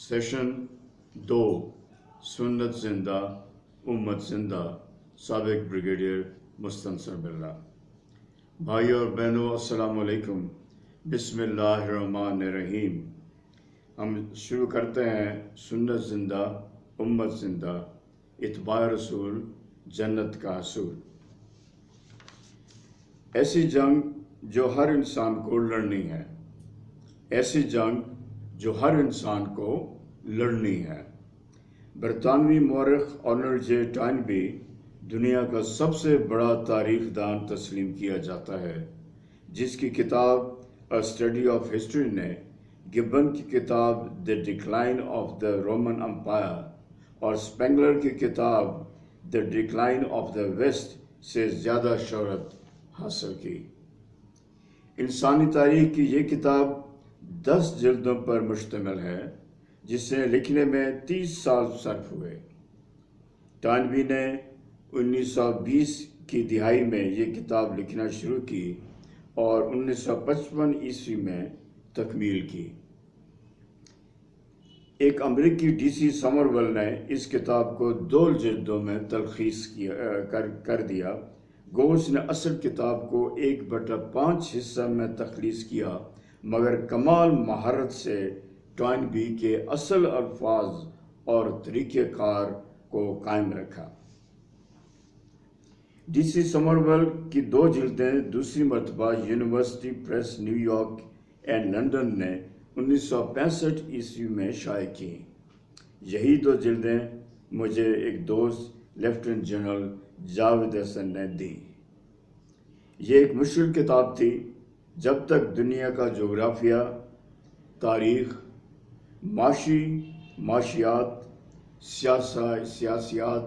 Session 2 سنت زندہ امت زندہ سابق بریگیڈیئر مستنصر باللہ۔ بھائی اور بہنوں السلام علیکم۔ بسم اللہ الرحمن الرحیم۔ ہم شروع کرتے ہیں سنت زندہ امت زندہ اتباع رسول جنت کا حصول۔ ایسی جنگ جو ہر انسان کو لڑنی ہے، ایسی جنگ جو ہر انسان کو لڑنی ہے۔ برطانوی مورخ آرنلڈ جے ٹائنبی دنیا کا سب سے بڑا تاریخ دان تسلیم کیا جاتا ہے، جس کی کتاب A Study of History نے گبن کی کتاب The Decline of the Roman Empire اور اسپینگلر کی کتاب The Decline of the West سے زیادہ شہرت حاصل کی۔ انسانی تاریخ کی یہ کتاب 10 جلدوں پر مشتمل ہے، جسے لکھنے میں 30 سال صرف ہوئے۔ ٹائنبی نے 1920 کی دہائی میں یہ کتاب لکھنا شروع کی اور 1955 عیسوی میں تکمیل کی۔ ایک امریکی ڈی سی سمرول نے اس کتاب کو 2 جلدوں میں تلخیص کر دیا، گو اس نے اصل کتاب کو 1/5 حصہ میں تخلیص کیا، مگر کمال مہارت سے ٹائنبی کے اصل الفاظ اور طریقہ کار کو قائم رکھا۔ ڈی سی سمرول کی 2 جلدیں دوسری مرتبہ university press new York and London نے 1965 عیسوی میں شائع کی۔ یہی 2 جلدیں مجھے ایک دوست لیفٹیننٹ جنرل جاوید حسن نے دی۔ یہ ایک مشکل کتاب تھی۔ جب تک دنیا کا جغرافیہ، تاریخ، معاشیات، سیاسیات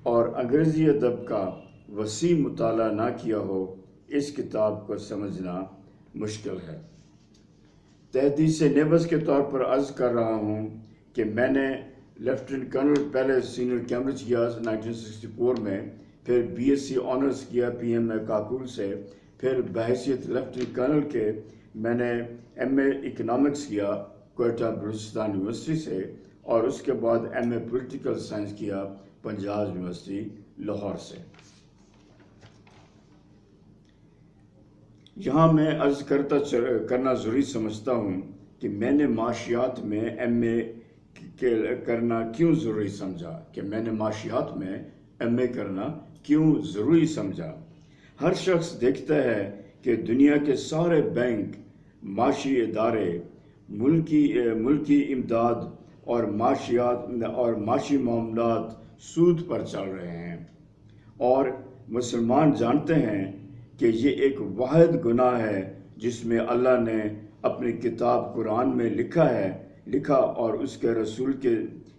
اور انگریزی ادب کا وسیع مطالعہ نہ کیا ہو، اس کتاب کو سمجھنا مشکل ہے۔ تحدیث نیبز کے طور پر عرض کر رہا ہوں کہ میں نے لیفٹیننٹ کرنل پہلے سینئر کیمبرج کیا 1964 میں، پھر بی ایس سی آنرز کیا پی ایم اے کاکول سے، پھر بحیثیت لیفٹیننٹ کرنل کے میں نے ایم اے اکنامکس کیا کوئٹہ بلوچستان یونیورسٹی سے، اور اس کے بعد ایم اے پولیٹیکل سائنس کیا پنجاب یونیورسٹی لاہور سے۔ یہاں میں عرض کرنا ضروری سمجھتا ہوں کہ میں نے معاشیات میں ایم اے کرنا کیوں ضروری سمجھا۔ ہر شخص دیکھتا ہے کہ دنیا کے سارے بینک، معاشی ادارے، ملکی امداد اور معاشی معاملات سود پر چل رہے ہیں، اور مسلمان جانتے ہیں کہ یہ ایک واحد گناہ ہے جس میں اللہ نے اپنی کتاب قرآن میں لکھا اور اس کے رسول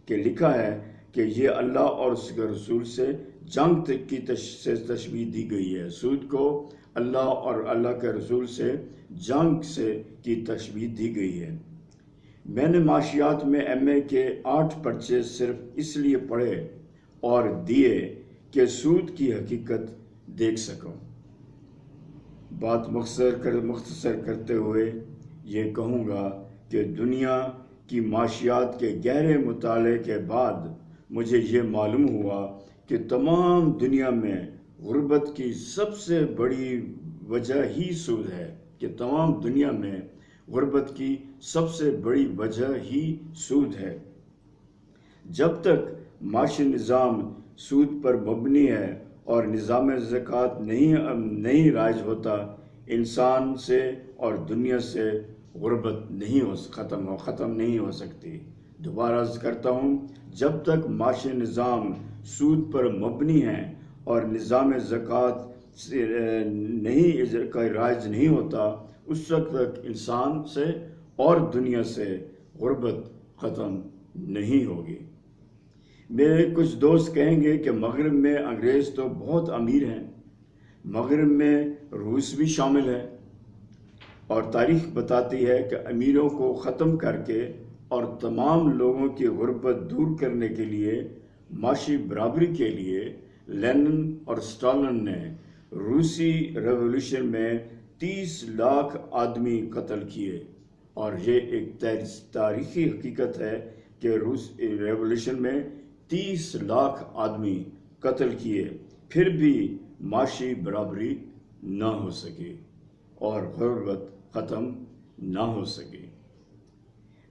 کے لکھا ہے کہ یہ اللہ اور اس کے رسول سے جنگ کی تشبیہ دی گئی ہے۔ سود کو اللہ اور اللہ کے رسول سے جنگ کی تشبیہ دی گئی ہے۔ میں نے معاشیات میں ایم اے کے 8 پرچے صرف اس لیے پڑھے اور دیے کہ سود کی حقیقت دیکھ سکوں۔ بات مختصر کرتے ہوئے یہ کہوں گا کہ دنیا کی معاشیات کے گہرے مطالعے کے بعد مجھے یہ معلوم ہوا کہ تمام دنیا میں غربت کی سب سے بڑی وجہ ہی سود ہے، جب تک معاشی نظام سود پر مبنی ہے اور نظام زکوٰۃ نہیں رائج ہوتا، انسان سے اور دنیا سے غربت ختم نہیں ہو سکتی۔ دوبارہ عرض کرتا ہوں، جب تک معاشی نظام سود پر مبنی ہے اور نظام زکوٰۃ رائج نہیں ہوتا، اس وقت تک انسان سے اور دنیا سے غربت ختم نہیں ہوگی۔ میرے کچھ دوست کہیں گے کہ مغرب میں انگریز تو بہت امیر ہیں، مغرب میں روس بھی شامل ہے، اور تاریخ بتاتی ہے کہ امیروں کو ختم کر کے اور تمام لوگوں کی غربت دور کرنے کے لیے، معاشی برابری کے لیے لینن اور اسٹالن نے روسی ریولوشن میں 30 لاکھ آدمی قتل کیے، اور یہ ایک تاریخی حقیقت ہے کہ روس ریولوشن میں 30 لاکھ آدمی قتل کیے، پھر بھی معاشی برابری نہ ہو سکی اور غربت ختم نہ ہو سکی۔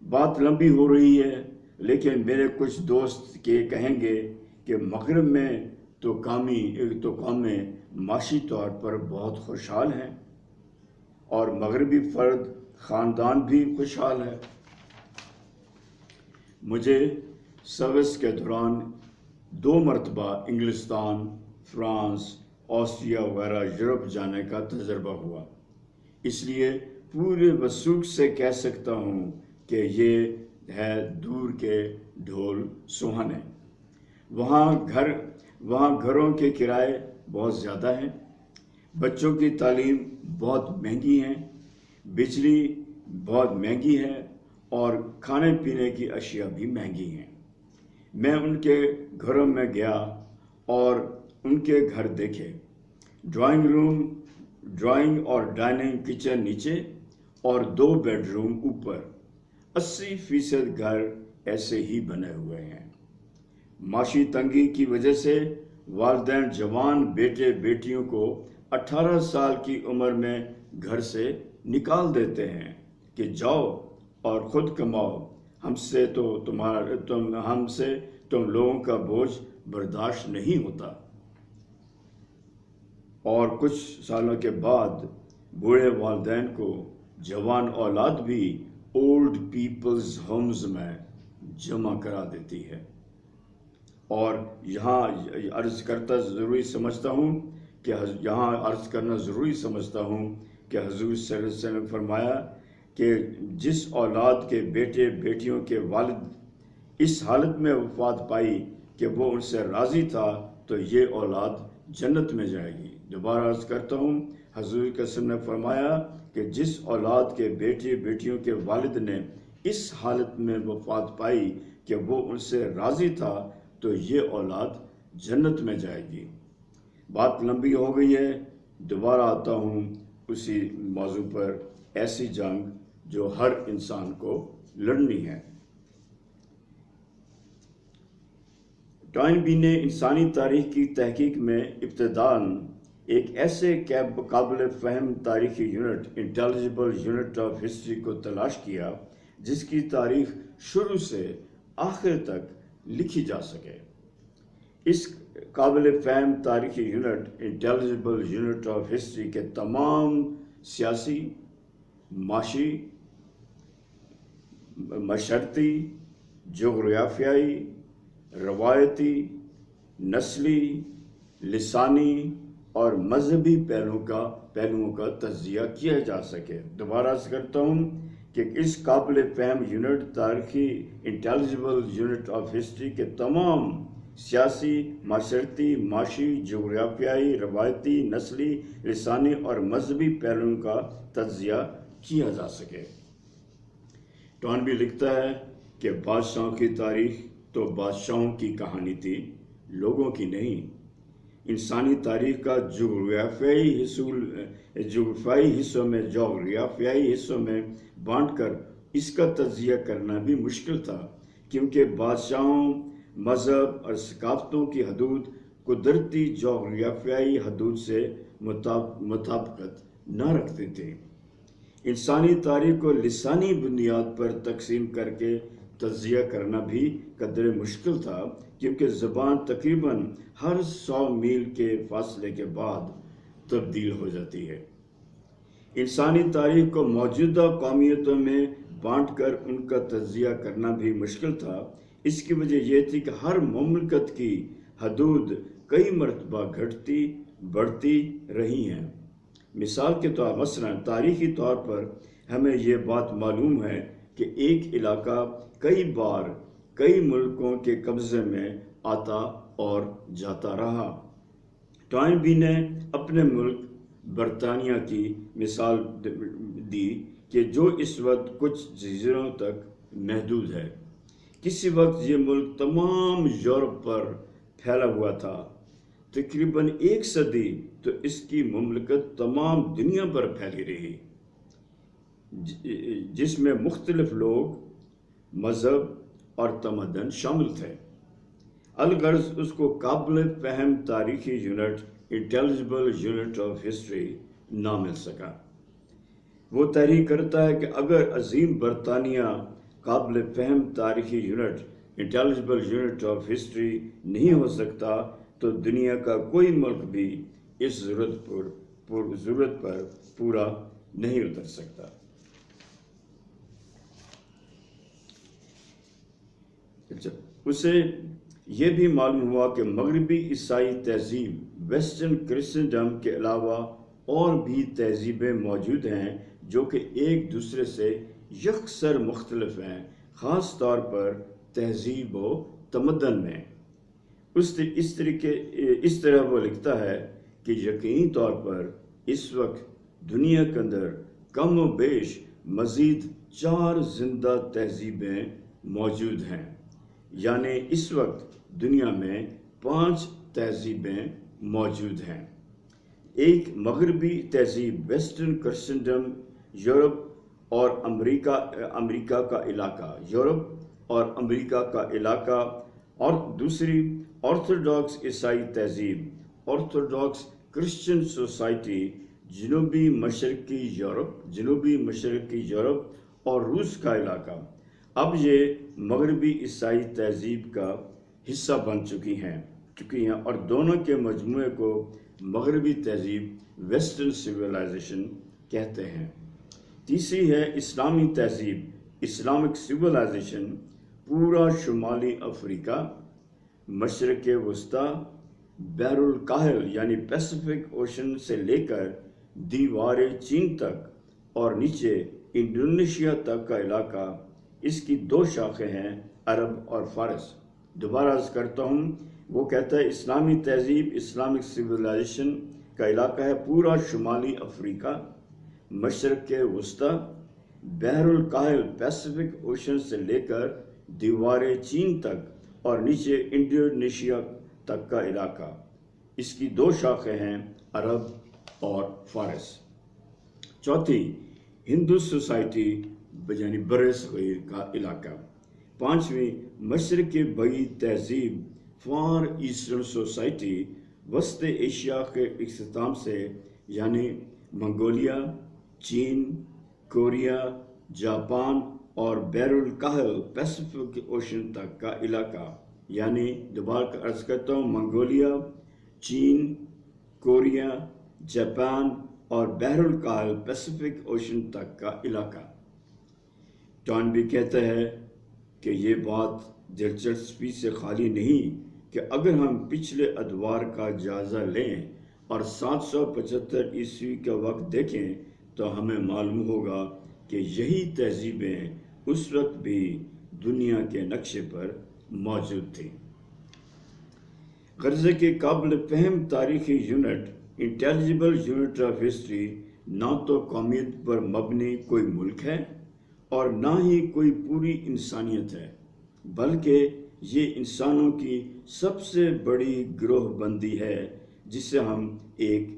بات لمبی ہو رہی ہے، لیکن میرے کچھ دوست کہیں گے کہ مغرب میں تو قومیں معاشی طور پر بہت خوشحال ہیں اور مغربی فرد خاندان بھی خوشحال ہے۔ مجھے سروس کے دوران 2 مرتبہ انگلستان، فرانس، آسٹریا وغیرہ یورپ جانے کا تجربہ ہوا، اس لیے پورے وثوق سے کہہ سکتا ہوں کہ یہ ہے دور کے ڈھول سہانے۔ وہاں گھروں کے کرائے بہت زیادہ ہیں، بچوں کی تعلیم بہت مہنگی ہے، بجلی بہت مہنگی ہے اور کھانے پینے کی اشیاء بھی مہنگی ہیں۔ میں ان کے گھروں میں گیا اور ان کے گھر دیکھے، ڈرائنگ اور ڈائننگ کچن نیچے اور 2 بیڈ روم اوپر۔ 80% گھر ایسے ہی بنے ہوئے ہیں۔ معاشی تنگی کی وجہ سے والدین جوان بیٹے بیٹیوں کو 18 سال کی عمر میں گھر سے نکال دیتے ہیں کہ جاؤ اور خود کماؤ، ہم سے تم لوگوں کا بوجھ برداشت نہیں ہوتا۔ اور کچھ سالوں کے بعد بوڑھے والدین کو جوان اولاد بھی اولڈ پیپلز ہومز میں جمع کرا دیتی ہے۔ اور یہاں عرض کرنا ضروری سمجھتا ہوں کہ حضور صلی اللہ علیہ وسلم نے فرمایا کہ جس اولاد کے بیٹے بیٹیوں کے والد اس حالت میں وفات پائی کہ وہ ان سے راضی تھا تو یہ اولاد جنت میں جائے گی۔ دوبارہ عرض کرتا ہوں، حضور کے وسلم نے فرمایا کہ جس اولاد کے بیٹے بیٹیوں کے والد نے اس حالت میں وفات پائی کہ وہ ان سے راضی تھا تو یہ اولاد جنت میں جائے گی۔ بات لمبی ہو گئی ہے، دوبارہ آتا ہوں اسی موضوع پر، ایسی جنگ جو ہر انسان کو لڑنی ہے۔ ٹوائن بی نے انسانی تاریخ کی تحقیق میں ابتداً ایک ایسے قابل فہم تاریخی یونٹ، انٹیلیجبل یونٹ آف ہسٹری کو تلاش کیا جس کی تاریخ شروع سے آخر تک لکھی جا سکے۔ اس قابل فہم تاریخی یونٹ، انٹیلیجبل یونٹ آف ہسٹری کے تمام سیاسی، معاشی، معاشرتی، جغرافیائی، روایتی، نسلی، لسانی اور مذہبی پہلوؤں کا تجزیہ کیا جا سکے۔ دوبارہ عرض کرتا ہوں کہ اس قابل فہم یونٹ، تاریخی انٹیلیجبل یونٹ آف ہسٹری کے تمام سیاسی، معاشرتی، معاشی، جغرافیائی، روایتی، نسلی، لسانی اور مذہبی پہلوؤں کا تجزیہ کیا جا سکے۔ ٹوائنبی لکھتا ہے کہ بادشاہوں کی تاریخ تو بادشاہوں کی کہانی تھی، لوگوں کی نہیں۔ انسانی تاریخ کا جغرافیائی حصوں میں بانٹ کر اس کا تجزیہ کرنا بھی مشکل تھا، کیونکہ بادشاہوں، مذہب اور ثقافتوں کی حدود قدرتی جغرافیائی حدود سے مطابقت نہ رکھتے تھے۔ انسانی تاریخ کو لسانی بنیاد پر تقسیم کر کے تجزیہ کرنا بھی قدرے مشکل تھا، کیونکہ زبان تقریباً ہر 100 میل کے فاصلے کے بعد تبدیل ہو جاتی ہے۔ انسانی تاریخ کو موجودہ قومیتوں میں بانٹ کر ان کا تجزیہ کرنا بھی مشکل تھا۔ اس کی وجہ یہ تھی کہ ہر مملکت کی حدود کئی مرتبہ گھٹتی بڑھتی رہی ہیں۔ مثال کے طور مثلاً تاریخی طور پر ہمیں یہ بات معلوم ہے کہ ایک علاقہ کئی بار کئی ملکوں کے قبضے میں آتا اور جاتا رہا۔ ٹوائن بی نے اپنے ملک برطانیہ کی مثال دی کہ جو اس وقت کچھ جزیروں تک محدود ہے۔ کسی وقت یہ ملک تمام یورپ پر پھیلا ہوا تھا۔ تقریباً 1 صدی تو اس کی مملکت تمام دنیا پر پھیلی رہی، جس میں مختلف لوگ، مذہب اور تمدن شامل تھے۔ الغرض اس کو قابل فہم تاریخی یونٹ، انٹیلیجبل یونٹ آف ہسٹری نہ مل سکا۔ وہ تحریک کرتا ہے کہ اگر عظیم برطانیہ قابل فہم تاریخی یونٹ، انٹیلیجبل یونٹ آف ہسٹری نہیں ہو سکتا تو دنیا کا کوئی ملک بھی اس ضرورت پر پورا نہیں اتر سکتا۔ اسے یہ بھی معلوم ہوا کہ مغربی عیسائی تہذیب، ویسٹرن کرسچنڈم کے علاوہ اور بھی تہذیبیں موجود ہیں جو کہ ایک دوسرے سے یکسر مختلف ہیں، خاص طور پر تہذیب و تمدن میں۔ اس طرح وہ لکھتا ہے کہ یقینی طور پر اس وقت دنیا کے اندر کم و بیش مزید 4 زندہ تہذیبیں موجود ہیں، یعنی اس وقت دنیا میں 5 تہذیبیں موجود ہیں۔ ایک مغربی تہذیب، ویسٹرن کرسچنڈم، یورپ اور امریکہ کا علاقہ، یورپ اور امریکہ کا علاقہ، اور دوسری آرتھوڈاکس عیسائی تہذیب، آرتھوڈاکس کرسچن سوسائٹی، جنوبی مشرقی یورپ اور روس کا علاقہ اب یہ مغربی عیسائی تہذیب کا حصہ بن چکی ہیں اور دونوں کے مجموعے کو مغربی تہذیب، ویسٹرن سویلائزیشن کہتے ہیں۔ تیسری ہے اسلامی تہذیب، اسلامک سویلائزیشن، پورا شمالی افریقہ، مشرق وسطیٰ، بحر الکاہل یعنی پیسیفک اوشن سے لے کر دیوار چین تک اور نیچے انڈونیشیا تک کا علاقہ۔ اس کی 2 شاخیں ہیں، عرب اور فارس۔ دوبارہ عرض کرتا ہوں، وہ کہتا ہے اسلامی تہذیب، اسلامک سویلائزیشن کا علاقہ ہے پورا شمالی افریقہ، مشرق وسطیٰ، بحر الکاہل پیسیفک اوشن سے لے کر دیوار چین تک اور نیچے انڈونیشیا تک کا علاقہ۔ اس کی 2 شاخیں ہیں، عرب اور فارس۔ چوتھی ہندو سوسائٹی یعنی برِ صغیر کا علاقہ۔ 5ویں مشرق بعید تہذیب، فار ایسٹرن سوسائٹی، وسط ایشیا کے اختتام سے یعنی منگولیا، چین، کوریا، جاپان اور بحر الکاہل پیسیفک اوشن تک کا علاقہ، یعنی دوبارہ عرض کرتا ہوں، منگولیا، چین، کوریا، جاپان اور بحر الکاہل پیسیفک اوشن تک کا علاقہ۔ ٹون بھی کہتا ہے کہ یہ بات دلچسپی سے خالی نہیں کہ اگر ہم پچھلے ادوار کا جائزہ لیں اور 775 عیسوی کا وقت دیکھیں تو ہمیں معلوم ہوگا کہ یہی تہذیبیں اس وقت بھی دنیا کے نقشے پر موجود تھیں۔ غرض کے قابل فہم تاریخی یونٹ، انٹیلیجبل یونٹ آف ہسٹری، نہ تو قومیت پر مبنی کوئی ملک ہے اور نہ ہی کوئی پوری انسانیت ہے، بلکہ یہ انسانوں کی سب سے بڑی گروہ بندی ہے جسے ہم ایک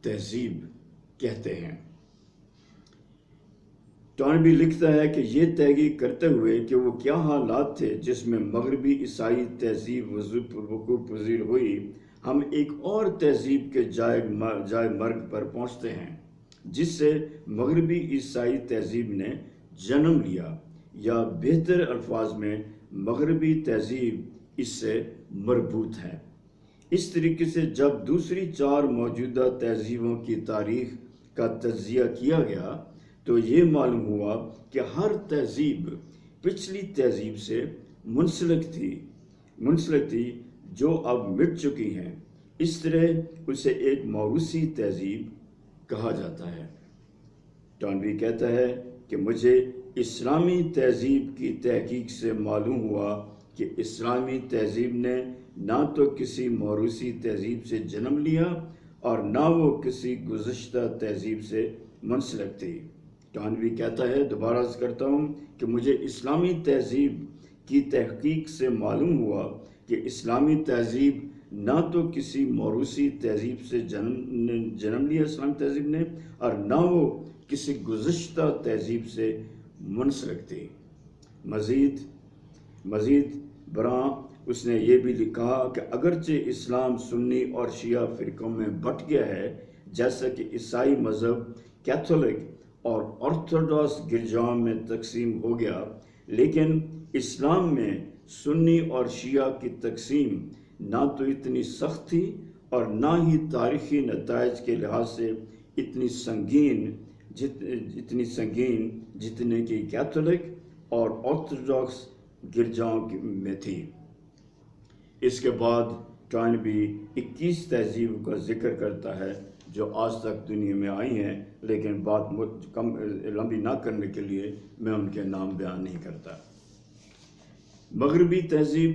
تہذیب کہتے ہیں۔ ٹون بھی لکھتا ہے کہ یہ تحقیق کرتے ہوئے کہ وہ کیا حالات تھے جس میں مغربی عیسائی تہذیب وقوع پذیر ہوئی، ہم ایک اور تہذیب کے جائے مرگ پر پہنچتے ہیں جس سے مغربی عیسائی تہذیب نے جنم لیا، یا بہتر الفاظ میں مغربی تہذیب اس سے مربوط ہے۔ اس طریقے سے جب دوسری 4 موجودہ تہذیبوں کی تاریخ کا تجزیہ کیا گیا تو یہ معلوم ہوا کہ ہر تہذیب پچھلی تہذیب سے منسلک تھی جو اب مٹ چکی ہیں۔ اس طرح اسے ایک موروثی تہذیب کہا جاتا ہے۔ ٹون بھی کہتا ہے کہ مجھے اسلامی تہذیب کی تحقیق سے معلوم ہوا کہ اسلامی تہذیب نے نہ تو کسی موروثی تہذیب سے جنم لیا اور نہ وہ کسی گزشتہ تہذیب سے منسلک تھی۔ ٹون بھی کہتا ہے، دوبارہ عرض کرتا ہوں، کہ مجھے اسلامی تہذیب کی تحقیق سے معلوم ہوا کہ اسلامی تہذیب نہ تو کسی موروثی تہذیب سے جنم لیا اسلامی تہذیب نے اور نہ وہ کسی گزشتہ تہذیب سے منسلک تھی۔ مزید مزید برآں اس نے یہ بھی لکھا کہ اگرچہ اسلام سنی اور شیعہ فرقوں میں بٹ گیا ہے، جیسا کہ عیسائی مذہب کیتھولک اور آرتھوڈاکس گرجاؤں میں تقسیم ہو گیا، لیکن اسلام میں سنی اور شیعہ کی تقسیم نہ تو اتنی سخت تھی اور نہ ہی تاریخی نتائج کے لحاظ سے اتنی سنگین جتنے کہ کیتھولک اور آرتھوڈاکس گرجاؤں میں تھی۔ اس کے بعد ٹوائنبی 21 تہذیب کا ذکر کرتا ہے جو آج تک دنیا میں آئی ہیں، لیکن بات کم لمبی نہ کرنے کے لیے میں ان کے نام بیان نہیں کرتا۔ مغربی تہذیب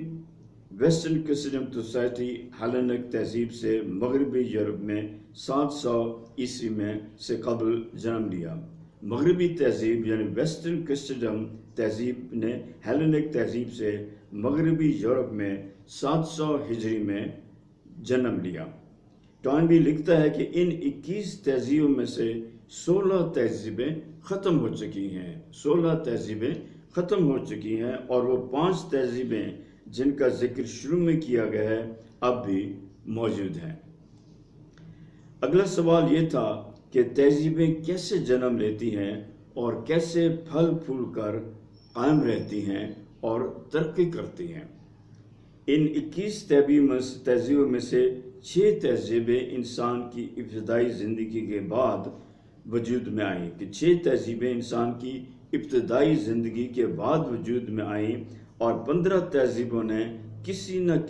ویسٹرن کرسچن سوسائٹی ہیلینک تہذیب سے مغربی یورپ میں 700 عیسوی میں سے قبل جنم لیا۔ مغربی تہذیب یعنی ویسٹرن کرسچن تہذیب نے ہیلینک تہذیب سے مغربی یورپ میں 700 ہجری میں جنم لیا۔ ٹوائنبی لکھتا ہے کہ ان 21 تہذیبوں میں سے 16 تہذیبیں ختم ہو چکی ہیں، 16 تہذیبیں ختم ہو چکی ہیں، اور وہ 5 تہذیبیں جن کا ذکر شروع میں کیا گیا ہے اب بھی موجود ہیں۔ اگلا سوال یہ تھا کہ تہذیبیں کیسے جنم لیتی ہیں اور کیسے پھل پھول کر قائم رہتی ہیں اور ترقی کرتی ہیں۔ ان 21 تہذیبوں میں سے 6 تہذیبیں انسان کی ابتدائی زندگی کے بعد وجود میں آئیں، کہ 6 تہذیبیں انسان کی ابتدائی زندگی کے بعد وجود میں آئیں، اور 15 تہذیبوں نے کسی نہ کسی